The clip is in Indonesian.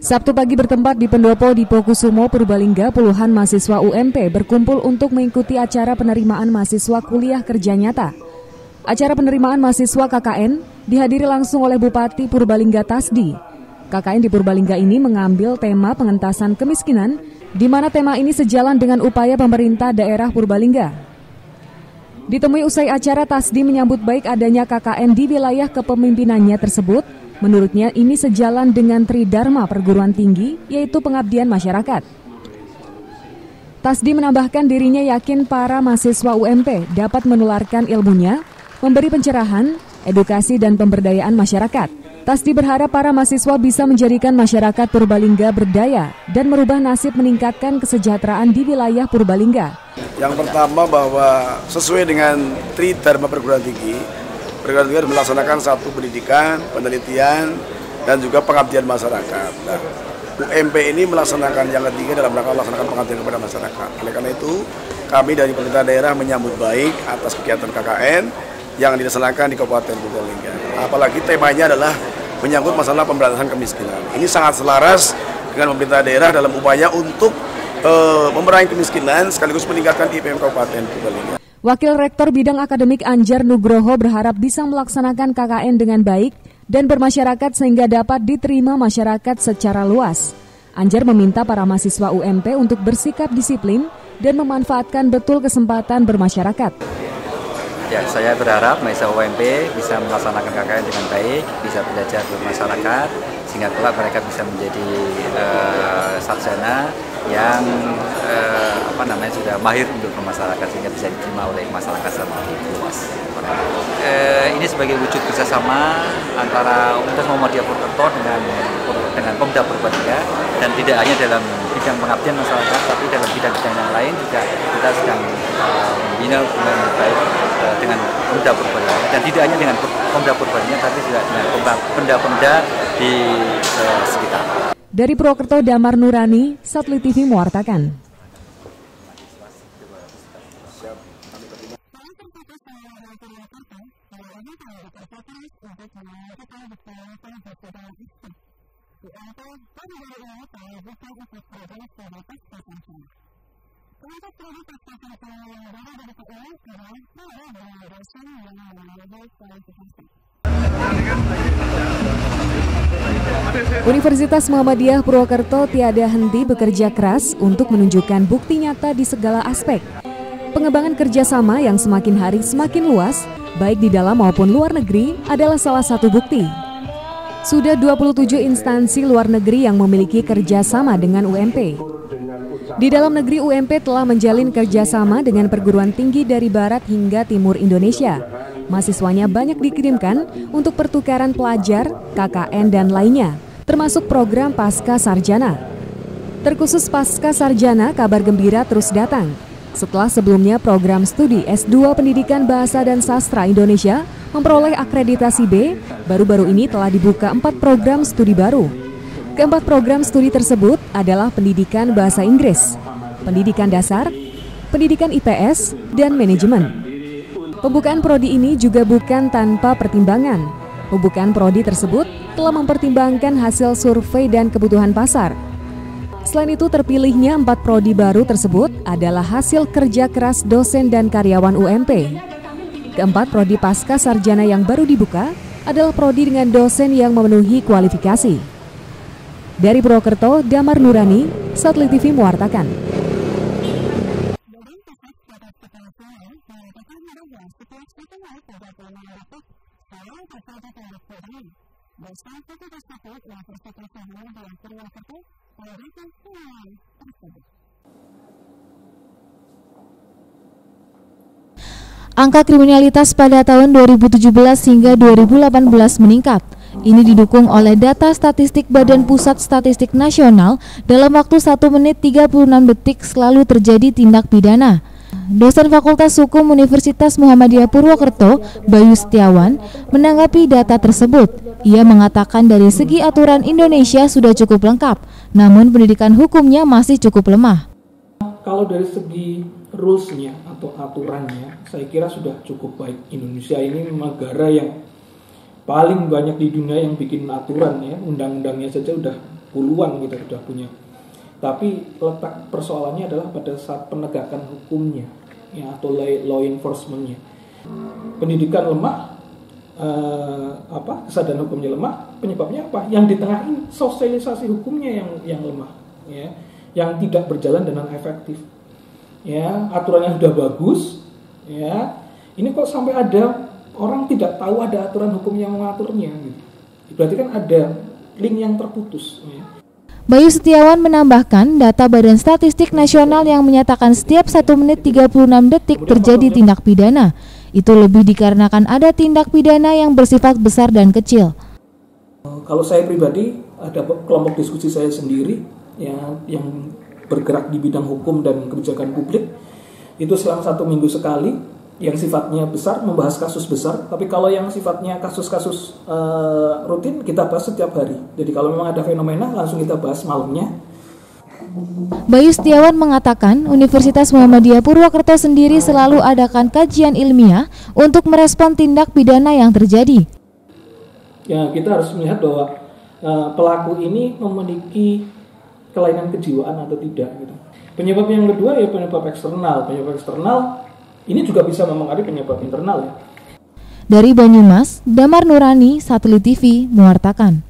Sabtu pagi bertempat di Pendopo Dipo Kusumo, Purbalingga, puluhan mahasiswa UMP berkumpul untuk mengikuti acara penerimaan mahasiswa kuliah kerja nyata. Acara penerimaan mahasiswa KKN dihadiri langsung oleh Bupati Purbalingga Tasdi. KKN di Purbalingga ini mengambil tema pengentasan kemiskinan, di mana tema ini sejalan dengan upaya pemerintah daerah Purbalingga. Ditemui usai acara, Tasdi menyambut baik adanya KKN di wilayah kepemimpinannya tersebut. Menurutnya ini sejalan dengan tridharma perguruan tinggi, yaitu pengabdian masyarakat. Tasdi menambahkan dirinya yakin para mahasiswa UMP dapat menularkan ilmunya, memberi pencerahan, edukasi dan pemberdayaan masyarakat. Tasdi berharap para mahasiswa bisa menjadikan masyarakat Purbalingga berdaya dan merubah nasib meningkatkan kesejahteraan di wilayah Purbalingga. Yang pertama bahwa sesuai dengan tridharma perguruan tinggi harus melaksanakan satu pendidikan, penelitian, dan juga pengabdian masyarakat. Nah, UMP ini melaksanakan yang ketiga dalam rangka melaksanakan pengabdian kepada masyarakat. Oleh karena itu, kami dari pemerintah daerah menyambut baik atas kegiatan KKN yang dilaksanakan di Kabupaten Purbalingga. Apalagi temanya adalah menyangkut masalah pemberantasan kemiskinan. Ini sangat selaras dengan pemerintah daerah dalam upaya untuk memerangi kemiskinan sekaligus meningkatkan IPM Kabupaten Purbalingga. Wakil Rektor Bidang Akademik Anjar Nugroho berharap bisa melaksanakan KKN dengan baik dan bermasyarakat sehingga dapat diterima masyarakat secara luas. Anjar meminta para mahasiswa UMP untuk bersikap disiplin dan memanfaatkan betul kesempatan bermasyarakat. Ya, saya berharap mahasiswa UMP bisa melaksanakan KKN dengan baik, bisa belajar bermasyarakat, sehingga kelak mereka bisa menjadi sarjana yang sudah mahir untuk bermasyarakat sehingga bisa diterima oleh masyarakat secara luas. Ini sebagai wujud kerjasama antara Universitas Muhammadiyah Purwokerto dengan Pemda Purbalingga, dan tidak hanya dalam bidang pengabdian masyarakat, tapi dalam bidang-bidang yang lain juga kita sedang membina hubungan baik dengan Pemda Purbalingga, dan tidak hanya dengan Pemda Purbalingga, tapi juga dengan Pemda-Pemda di sekitar. Dari Purwokerto, Damar Nurani, Satelit TV mewartakan. Universitas Muhammadiyah Purwokerto tiada henti bekerja keras untuk menunjukkan bukti nyata di segala aspek. Pengembangan kerjasama yang semakin hari semakin luas, baik di dalam maupun luar negeri, adalah salah satu bukti. Sudah 27 instansi luar negeri yang memiliki kerjasama dengan UMP. Di dalam negeri, UMP telah menjalin kerjasama dengan perguruan tinggi dari barat hingga timur Indonesia. Mahasiswanya banyak dikirimkan untuk pertukaran pelajar, KKN, dan lainnya, termasuk program Pasca Sarjana. Terkhusus Pasca Sarjana, kabar gembira terus datang. Setelah sebelumnya program studi S2 Pendidikan Bahasa dan Sastra Indonesia memperoleh akreditasi B, baru-baru ini telah dibuka 4 program studi baru. Keempat program studi tersebut adalah Pendidikan Bahasa Inggris, Pendidikan Dasar, Pendidikan IPS, dan Manajemen. Pembukaan prodi ini juga bukan tanpa pertimbangan. Pembukaan prodi tersebut telah mempertimbangkan hasil survei dan kebutuhan pasar. Selain itu, terpilihnya 4 prodi baru tersebut adalah hasil kerja keras dosen dan karyawan UMP. Keempat prodi pasca sarjana yang baru dibuka adalah prodi dengan dosen yang memenuhi kualifikasi. Dari Purwokerto, Damar Nurani, Satelit TV mewartakan. Angka kriminalitas pada tahun 2017 hingga 2018 meningkat. Ini didukung oleh data statistik Badan Pusat Statistik Nasional. Dalam waktu 1 menit 36 detik selalu terjadi tindak pidana. dosen Fakultas Hukum Universitas Muhammadiyah Purwokerto, Bayu Setiawan, menanggapi data tersebut. Ia mengatakan dari segi aturan Indonesia sudah cukup lengkap, namun pendidikan hukumnya masih cukup lemah. Kalau dari segi rules-nya atau aturannya, saya kira sudah cukup baik. Indonesia ini negara yang paling banyak di dunia yang bikin aturan ya, undang-undangnya saja udah puluhan kita sudah punya. Tapi letak persoalannya adalah pada saat penegakan hukumnya ya, atau law enforcement-nya. Pendidikan lemah, kesadaran hukumnya lemah, penyebabnya apa? Yang di tengah ini sosialisasi hukumnya yang lemah ya, yang tidak berjalan dengan efektif. Ya, aturannya sudah bagus ya. Ini kok sampai ada orang tidak tahu ada aturan hukum yang mengaturnya gitu. Berarti kan ada link yang terputus ya. Bayu Setiawan menambahkan data Badan Statistik Nasional yang menyatakan setiap 1 menit 36 detik terjadi tindak pidana. Itu lebih dikarenakan ada tindak pidana yang bersifat besar dan kecil. Kalau saya pribadi, ada kelompok diskusi saya sendiri ya, yang bergerak di bidang hukum dan kebijakan publik. Itu selama 1 minggu sekali yang sifatnya besar, membahas kasus besar. Tapi kalau yang sifatnya kasus-kasus rutin, kita bahas setiap hari. Jadi kalau memang ada fenomena, langsung kita bahas malamnya. Bayu Setiawan mengatakan Universitas Muhammadiyah Purwokerto sendiri selalu adakan kajian ilmiah untuk merespon tindak pidana yang terjadi. Ya, kita harus melihat bahwa pelaku ini memiliki kelainan kejiwaan atau tidak. Gitu. Penyebab yang kedua ya penyebab eksternal. Penyebab eksternal ini juga bisa mempengaruhi penyebab internal ya. Dari Banyumas, Damar Nurani, Satelit TV, mewartakan.